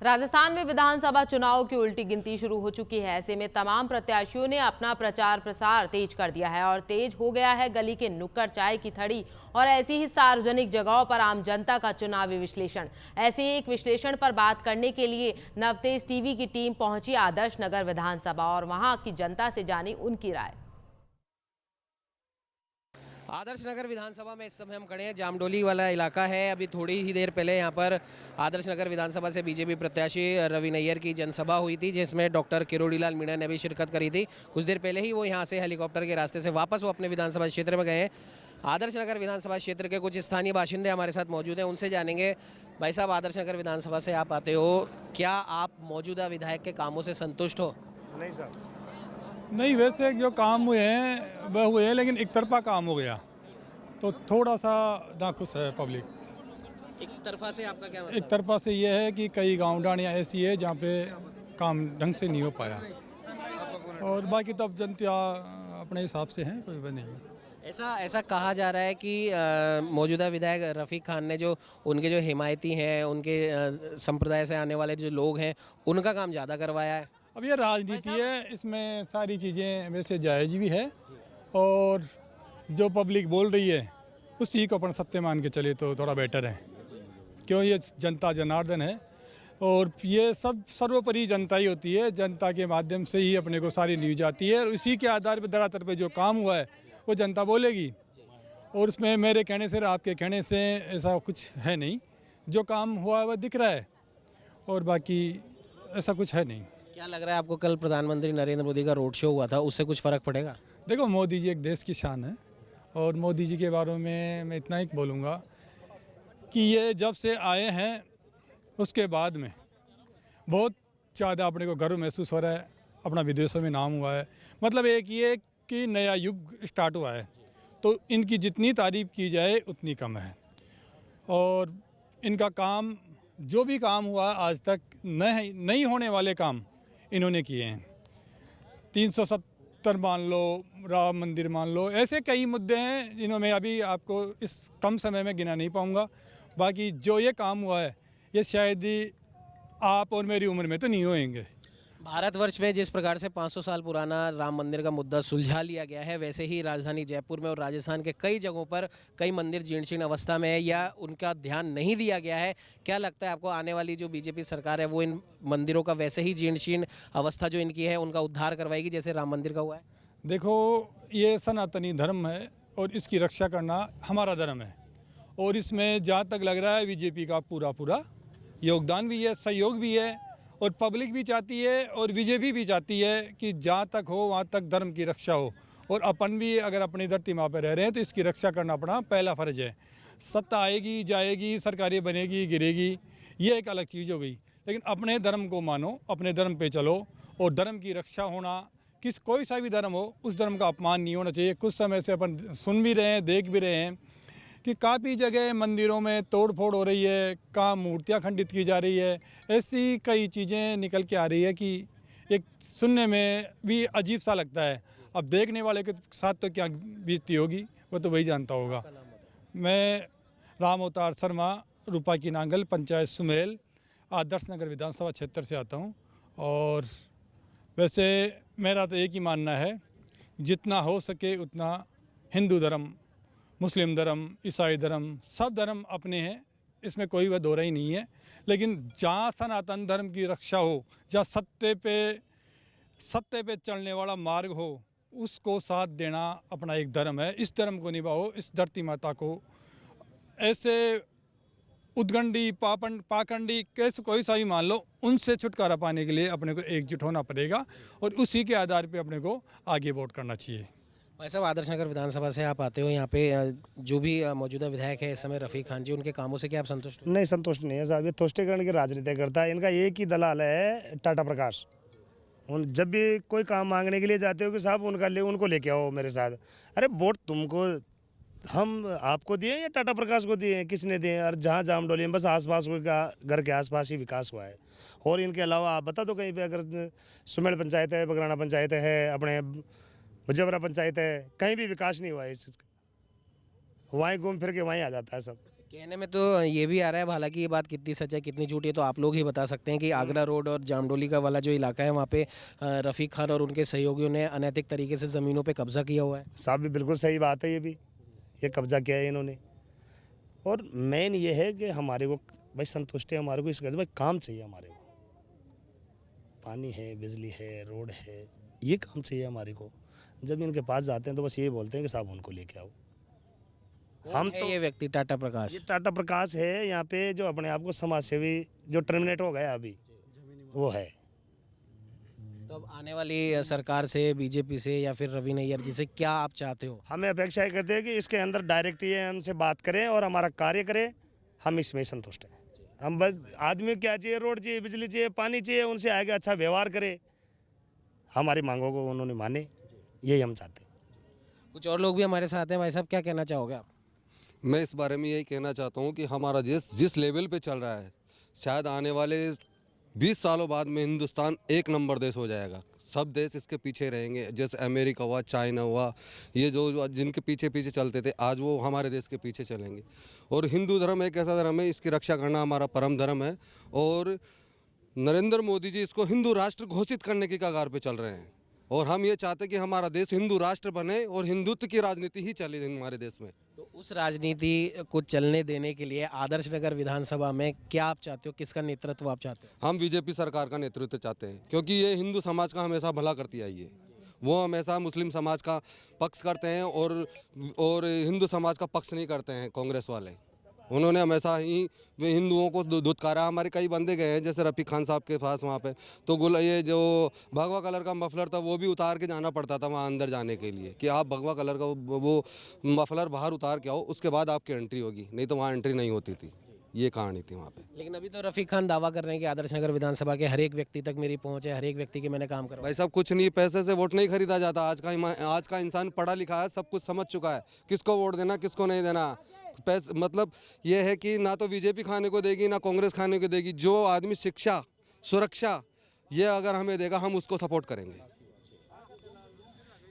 राजस्थान में विधानसभा चुनाव की उल्टी गिनती शुरू हो चुकी है। ऐसे में तमाम प्रत्याशियों ने अपना प्रचार प्रसार तेज कर दिया है और तेज हो गया है गली के नुक्कड़, चाय की थड़ी और ऐसी ही सार्वजनिक जगहों पर आम जनता का चुनावी विश्लेषण। ऐसे ही एक विश्लेषण पर बात करने के लिए नवतेज टीवी की टीम पहुंची आदर्श नगर विधानसभा और वहां की जनता से जानी उनकी राय। आदर्श नगर विधानसभा में इस समय हम खड़े हैं। जामडोली वाला इलाका है। अभी थोड़ी ही देर पहले यहाँ पर आदर्श नगर विधानसभा से बीजेपी प्रत्याशी रवि नैयर की जनसभा हुई थी, जिसमें डॉक्टर किरोड़ीलाल मीणा ने भी शिरकत करी थी। कुछ देर पहले ही वो यहाँ से हेलीकॉप्टर के रास्ते से वापस वो अपने विधानसभा क्षेत्र में गए हैं। आदर्श नगर विधानसभा क्षेत्र के कुछ स्थानीय बाशिंदे हमारे साथ मौजूद हैं, उनसे जानेंगे। भाई साहब, आदर्श नगर विधानसभा से आप आते हो, क्या आप मौजूदा विधायक के कामों से संतुष्ट हो? नहीं साहब, नहीं, वैसे जो काम हुए हैं वह हुए हैं, लेकिन एक तरफा काम हो गया तो थोड़ा सा नाखुश है पब्लिक। एक तरफा से आपका क्या मतलब? एक तरफा से ये है कि कई गांव डाणियाँ ऐसी है जहाँ पे काम ढंग से नहीं हो पाया, और बाकी तो अब जनता अपने हिसाब से है, कोई वह नहीं है। ऐसा कहा जा रहा है कि मौजूदा विधायक रफ़ीक खान ने जो उनके जो हिमायती हैं, उनके संप्रदाय से आने वाले जो लोग हैं, उनका काम ज़्यादा करवाया है। अब ये राजनीति है, इसमें सारी चीज़ें वैसे जायज़ भी है, और जो पब्लिक बोल रही है उसी को अपन सत्य मान के चले तो थोड़ा बेटर है, क्यों ये जनता जनार्दन है और ये सब सर्वोपरि जनता ही होती है। जनता के माध्यम से ही अपने को सारी न्यूज आती है और उसी के आधार पर धरातल पे जो काम हुआ है वो जनता बोलेगी। और उसमें मेरे कहने से आपके कहने से ऐसा कुछ है नहीं, जो काम हुआ है वह दिख रहा है और बाकी ऐसा कुछ है नहीं। क्या लग रहा है आपको, कल प्रधानमंत्री नरेंद्र मोदी का रोड शो हुआ था, उससे कुछ फ़र्क पड़ेगा? देखो, मोदी जी एक देश की शान है और मोदी जी के बारे में मैं इतना ही बोलूँगा कि ये जब से आए हैं उसके बाद में बहुत ज़्यादा अपने को गर्व महसूस हो रहा है। अपना विदेशों में नाम हुआ है, मतलब एक ये कि नया युग स्टार्ट हुआ है, तो इनकी जितनी तारीफ़ की जाए उतनी कम है। और इनका काम, जो भी काम हुआ आज तक, नहीं होने वाले काम इन्होंने किए हैं। 370 मान लो, राम मंदिर मान लो, ऐसे कई मुद्दे हैं जिन्हों में अभी आपको इस कम समय में गिना नहीं पाऊंगा। बाकी जो ये काम हुआ है ये शायद ही आप और मेरी उम्र में तो नहीं होएंगे। भारतवर्ष में जिस प्रकार से 500 साल पुराना राम मंदिर का मुद्दा सुलझा लिया गया है, वैसे ही राजधानी जयपुर में और राजस्थान के कई जगहों पर कई मंदिर जीर्ण शीर्ण अवस्था में है या उनका ध्यान नहीं दिया गया है। क्या लगता है आपको, आने वाली जो बीजेपी सरकार है वो इन मंदिरों का वैसे ही जीर्ण शीर्ण अवस्था जो इनकी है उनका उद्धार करवाएगी जैसे राम मंदिर का हुआ है? देखो, ये सनातनी धर्म है और इसकी रक्षा करना हमारा धर्म है, और इसमें जहाँ तक लग रहा है बीजेपी का पूरा योगदान भी है, सहयोग भी है, और पब्लिक भी चाहती है और बीजेपी भी चाहती है कि जहाँ तक हो वहाँ तक धर्म की रक्षा हो। और अपन भी अगर अपनी धरती माँ पर रह रहे हैं तो इसकी रक्षा करना अपना पहला फ़र्ज है। सत्ता आएगी जाएगी, सरकारें बनेगी गिरेगी, ये एक अलग चीज़ हो गई, लेकिन अपने धर्म को मानो, अपने धर्म पे चलो, और धर्म की रक्षा होना, कोई सा भी धर्म हो उस धर्म का अपमान नहीं होना चाहिए। कुछ समय से अपन सुन भी रहे हैं, देख भी रहे हैं कि काफ़ी जगह मंदिरों में तोड़ फोड़ हो रही है, कहाँ मूर्तियाँ खंडित की जा रही है, ऐसी कई चीज़ें निकल के आ रही है कि एक सुनने में भी अजीब सा लगता है। अब देखने वाले के साथ तो क्या बीतती होगी वो तो वही जानता होगा। मैं राम अवतार शर्मा, रूपा की नांगल, पंचायत सुमेल, आदर्श नगर विधानसभा क्षेत्र से आता हूँ। और वैसे मेरा तो एक ही मानना है, जितना हो सके उतना हिंदू धर्म, मुस्लिम धर्म, ईसाई धर्म, सब धर्म अपने हैं, इसमें कोई वह दोहराई नहीं है, लेकिन जहाँ सनातन धर्म की रक्षा हो, जहाँ सत्य पे चलने वाला मार्ग हो, उसको साथ देना अपना एक धर्म है। इस धर्म को निभाओ, इस धरती माता को ऐसे उद्गंडी पाखंडी कैसे कोई सा भी मान लो, उनसे छुटकारा पाने के लिए अपने को एकजुट होना पड़ेगा और उसी के आधार पे अपने को आगे वोट करना चाहिए। वैसे आदर्श नगर विधानसभा से आप आते हो, यहाँ पे जो भी मौजूदा विधायक है इस समय रफ़ीक खान जी, उनके कामों से क्या आप संतुष्ट हो? नहीं संतुष्ट नहीं है साहब। ये तुष्टीकरण की राजनीति करता है। इनका एक ही दलाल है, टाटा प्रकाश। जब भी कोई काम मांगने के लिए जाते हो कि साहब उनको लेके आओ मेरे साथ, अरे वोट तुमको हम आपको दिए या टाटा प्रकाश को दिए, किसने दिए? और जहाँ जामडोली में बस आसपास घर के आसपास ही विकास हुआ है, और इनके अलावा आप बता दो कहीं पे, अगर सुमेल पंचायत है, बगराना पंचायत है, अपने मुजफ्फरा पंचायत है, कहीं भी विकास नहीं हुआ है इस चीज़ का। वहीं घूम फिर के वहीं आ जाता है सब। कहने में तो ये भी आ रहा है, हालांकि ये बात कितनी सच है कितनी झूठ है तो आप लोग ही बता सकते हैं कि आगरा रोड और जामडोली का वाला जो इलाका है वहाँ पे रफ़ीक खान और उनके सहयोगियों ने अनैतिक तरीके से ज़मीनों पे कब्जा किया हुआ है। साहब भी बिल्कुल सही बात है, ये कब्जा किया है इन्होंने। और मेन ये है कि हमारे को भाई संतुष्टि है, हमारे को इस भाई काम चाहिए, हमारे को पानी है, बिजली है, रोड है, ये काम चाहिए हमारे को। जब इनके पास जाते हैं तो बस ये बोलते हैं कि साहब उनको लेके आओ। हम तो ये व्यक्ति टाटा प्रकाश, ये टाटा प्रकाश है यहाँ पे जो अपने आप को समाज सेवी जो टर्मिनेट हो गया अभी वो है। तो अब आने वाली सरकार से, बीजेपी से या फिर रवि नैयर जी से क्या आप चाहते हो? हमें अपेक्षा ये करते हैं कि इसके अंदर डायरेक्ट ये हमसे बात करें और हमारा कार्य करें, हम इसमें संतुष्ट हैं। हम बस आदमी को क्या चाहिए, रोड चाहिए, बिजली चाहिए, पानी चाहिए, उनसे आगे अच्छा व्यवहार करे, हमारी मांगों को उन्होंने माने, यही हम चाहते हैं। कुछ और लोग भी हमारे साथ हैं। भाई साहब क्या कहना चाहोगे आप? मैं इस बारे में यही कहना चाहता हूँ कि हमारा देश जिस लेवल पे चल रहा है, शायद आने वाले 20 सालों बाद में हिंदुस्तान 1 नंबर देश हो जाएगा। सब देश इसके पीछे रहेंगे, जैसे अमेरिका हुआ, चाइना हुआ, ये जो जिनके पीछे पीछे चलते थे आज वो हमारे देश के पीछे चलेंगे। और हिंदू धर्म एक ऐसा धर्म है, इसकी रक्षा करना हमारा परम धर्म है। और नरेंद्र मोदी जी इसको हिंदू राष्ट्र घोषित करने की कगार पे चल रहे हैं और हम ये चाहते हैं कि हमारा देश हिंदू राष्ट्र बने और हिंदुत्व की राजनीति ही चले हमारे देश में। तो उस राजनीति को चलने देने के लिए आदर्श नगर विधानसभा में क्या आप चाहते हो, किसका नेतृत्व आप चाहते हो? हम बीजेपी सरकार का नेतृत्व चाहते हैं, क्योंकि ये हिंदू समाज का हमेशा भला करती आई है। वो हमेशा मुस्लिम समाज का पक्ष करते हैं और हिंदू समाज का पक्ष नहीं करते हैं कांग्रेस वाले। उन्होंने हमेशा ही हिंदुओं को दुत्कारा। हमारे कई बंदे गए हैं जैसे रफ़ीक खान साहब के पास वहाँ पे, तो ये जो भगवा कलर का मफलर था वो भी उतार के जाना पड़ता था वहाँ अंदर जाने के लिए, कि आप भगवा कलर का वो मफलर बाहर उतार के आओ, उसके बाद आपकी एंट्री होगी, नहीं तो वहाँ एंट्री नहीं होती थी। ये कहानी थी वहाँ पे। लेकिन अभी तो रफ़ीक खान दावा कर रहे हैं कि आदर्श नगर विधानसभा के हर एक व्यक्ति तक मेरी पहुंच है, हर एक व्यक्ति के मैंने काम करवाया। भाई साहब कुछ नहीं, पैसे से वोट नहीं खरीदा जाता। आज का इंसान पढ़ा लिखा है, सब कुछ समझ चुका है, किसको वोट देना किसको नहीं देना। पैसे मतलब ये है कि ना तो बीजेपी खाने को देगी ना कांग्रेस खाने को देगी। जो आदमी शिक्षा, सुरक्षा ये अगर हमें देगा हम उसको सपोर्ट करेंगे।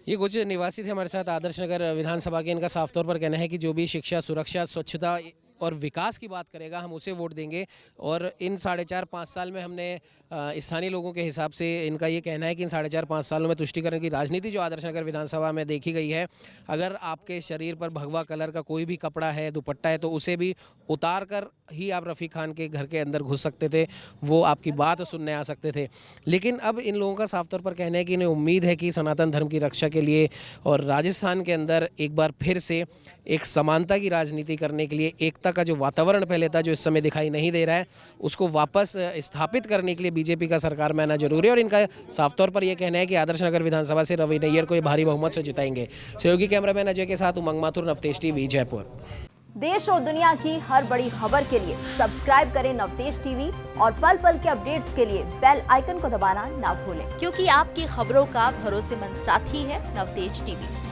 ये कुछ निवासी थे हमारे साथ आदर्श नगर विधानसभा के। इनका साफ तौर पर कहना है कि जो भी शिक्षा, सुरक्षा, स्वच्छता और विकास की बात करेगा हम उसे वोट देंगे। और इन 4.5-5 साल में हमने स्थानीय लोगों के हिसाब से इनका ये कहना है कि इन 4.5-5 सालों में तुष्टिकरण की राजनीति जो आदर्श नगर विधानसभा में देखी गई है, अगर आपके शरीर पर भगवा कलर का कोई भी कपड़ा है, दुपट्टा है, तो उसे भी उतार कर ही आप रफ़ीक खान के घर के अंदर घुस सकते थे, वो आपकी बात सुनने आ सकते थे। लेकिन अब इन लोगों का साफ तौर पर कहना है कि इन्हें उम्मीद है कि सनातन धर्म की रक्षा के लिए और राजस्थान के अंदर एक बार फिर से एक समानता की राजनीति करने के लिए, एकता का जो वातावरण पहले था जो इस समय दिखाई नहीं दे रहा है, उसको वापस स्थापित करने के लिए बीजेपी का सरकार में आना जरूरी है। और इनका साफ तौर पर यह कहना है कि आदर्श नगर विधानसभा से रवि नैयर को ये भारी बहुमत से जिताएंगे। सहयोगी कैमरामैन अजय के साथ उमंग माथुर, नवतेज टीवी, जयपुर। देश और दुनिया की हर बड़ी खबर के लिए सब्सक्राइब करें नवतेज टीवी और पल पल के अपडेट्स के लिए बेल आइकन को दबाना ना भूलें, क्योंकि आपकी खबरों का भरोसेमंद साथी है नवतेज टीवी।